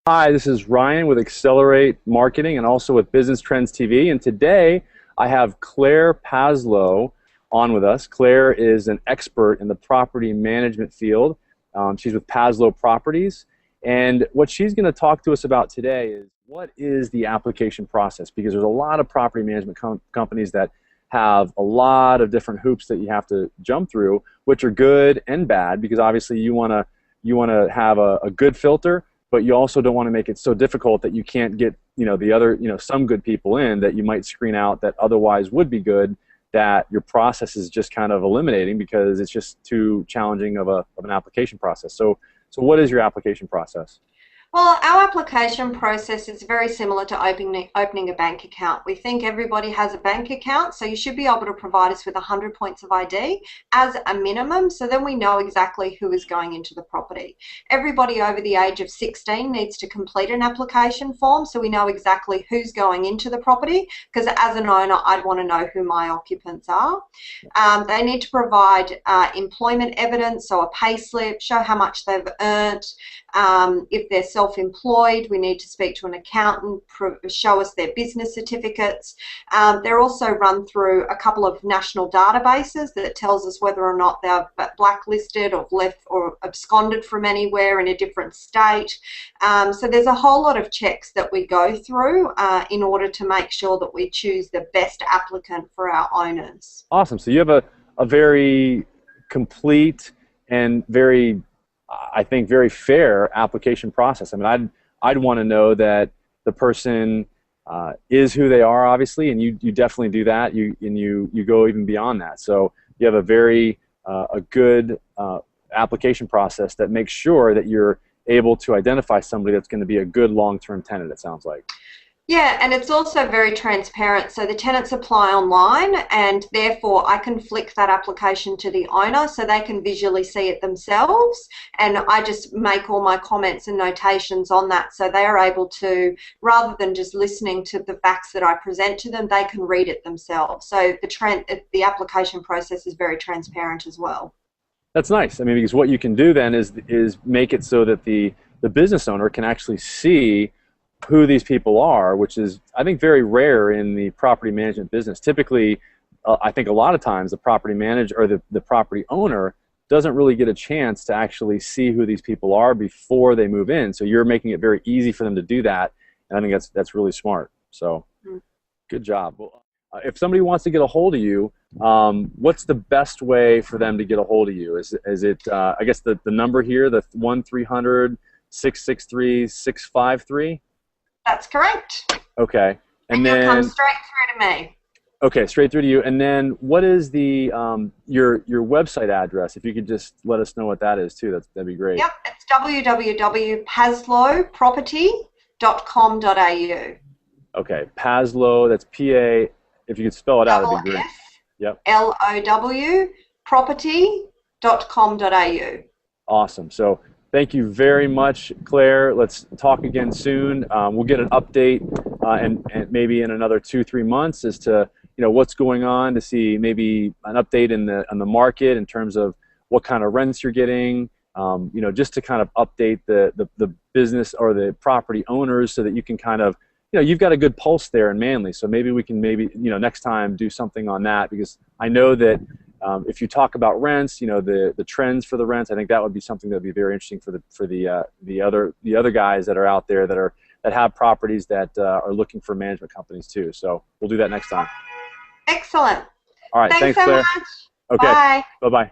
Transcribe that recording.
Hi, this is Ryan with Accelerate Marketing and also with Business Trends TV. And today I have Clare Passlow on with us. Clare is an expert in the property management field. She's with Passlow Properties. And what she's going to talk to us about today is what is the application process, because there's a lot of property management companies that have a lot of different hoops that you have to jump through, which are good and bad, because obviously you want to have a good filter, but you also don't want to make it so difficult that you can't get some good people in that you might screen out that otherwise would be good, that your process is just kind of eliminating because it's just too challenging of an application process. So what is your application process? Well, our application process is very similar to opening a bank account. We think everybody has a bank account, so you should be able to provide us with 100 points of ID as a minimum, so then we know exactly who is going into the property. Everybody over the age of 16 needs to complete an application form, so we know exactly who's going into the property, because as an owner, I'd want to know who my occupants are. They need to provide employment evidence, so a pay slip, show how much they've earned. If they're self-employed, we need to speak to an accountant, show us their business certificates. They're also run through a couple of national databases that tells us whether or not they're blacklisted or left or absconded from anywhere in a different state. So there's a whole lot of checks that we go through in order to make sure that we choose the best applicant for our owners. Awesome. So you have a very complete and very, I think, very fair application process. I mean, I'd want to know that the person is who they are, obviously, and you definitely do that. You go even beyond that. So you have a very a good application process that makes sure that you're able to identify somebody that's going to be a good long-term tenant, it sounds like. Yeah, and it's also very transparent. So the tenants apply online, and therefore I can flick that application to the owner so they can visually see it themselves. And I just make all my comments and notations on that, so they are able to, rather than just listening to the facts that I present to them, they can read it themselves. So the application process is very transparent as well. That's nice. I mean, because what you can do then is make it so that the business owner can actually see who these people are, which is, I think, very rare in the property management business. Typically, I think a lot of times the property manager or the property owner doesn't really get a chance to actually see who these people are before they move in. So you're making it very easy for them to do that, and I think that's really smart. So good job. Well, if somebody wants to get a hold of you, what's the best way for them to get a hold of you? Is it I guess the number here, the 1-300-663-653? That's correct. Okay. And then you'll come straight through to me. Okay, straight through to you. And then what is the your website address? If you could just let us know what that is too, that'd be great. Yep, it's www.paslowproperty.com.au. Okay, Passlow, that's P-A, if you could spell it out, that'd be great. Yep. L-O-W property.com.au. Awesome. So thank you very much, Clare. Let's talk again soon. We'll get an update and maybe in another 2-3 months as to what's going on, to see maybe an update in the market in terms of what kind of rents you're getting. Just to kind of update the business or the property owners so that you can kind of you've got a good pulse there in Manly. So maybe we can next time do something on that, because I know that. If you talk about rents, the trends for the rents, I think that would be something that would be very interesting for the other guys that are out there that have properties that are looking for management companies too. So we'll do that next time. Excellent. All right. Thanks, so Clare. much. Okay. Bye. Bye-bye.